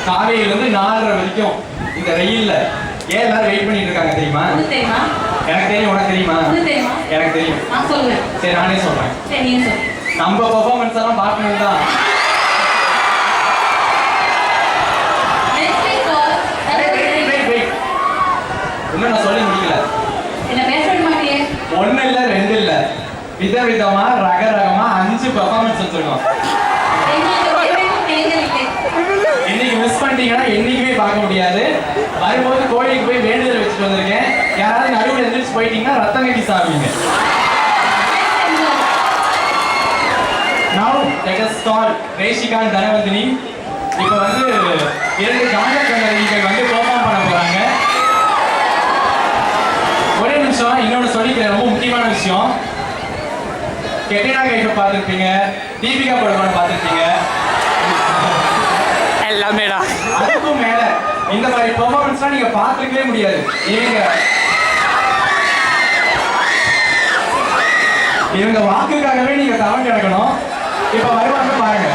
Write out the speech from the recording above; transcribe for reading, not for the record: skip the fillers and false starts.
காலையிலிருந்து 4:30 வரைக்கும் இந்த வெயில்ல ஏன் எல்லாரும் வெயிட் பண்ணிட்டு இருக்காங்க தெரியுமா? எனக்கு தெரியும். உனக்கு தெரியுமா? எனக்கு தெரியும். சரி, நானே சொல்றேன். நம்ம பெர்ஃபார்மன்ஸ் எல்லாம் பார்க்கணும் தான். இன்னும் நான் சொல்லி முடிக்கல. ஒண்ணு இல்ல, ரெண்டு இல்ல, விதவிதமா ரகரகமா 5 பெர்ஃபார்மன்ஸ் வச்சிருக்கோம். இன்னைக்கு மிஸ் பண்ணிட்டீங்கன்னா என்னைக்குமே பார்க்க முடியாது. வரும்போது கோயிலுக்கு போய் வேண்டுதல் வச்சுட்டு வந்திருக்கேன். யாராவது நடுவில் எந்திரிச்சு போயிட்டீங்கன்னா ரத்தம் கட்டி சாப்பிடுங்க. Now let us start. ரேஷிகான் தனவந்தினி இப்ப வந்து 2 கான கண்ணாடிகள் வந்து பெர்ஃபார்ம் பண்ண போறாங்க. ஒரே நிமிஷம், இன்னொன்று சொல்லிக்கிறேன், ரொம்ப முக்கியமான விஷயம். கெட்டினா கைஃபை பார்த்துருப்பீங்க, தீபிகா படுகோனை பார்த்துருப்பீங்க. எல்லாமேடா. அதுக்கும் மேல இந்த மாதிரி பெர்ஃபார்மன்ஸ்லாம் நீங்க பார்த்துக்கவே முடியாது. இவங்க வாக்குக்காகவே நீங்க தவம் கிடக்கணும். இப்ப வருவாங்க பாருங்க.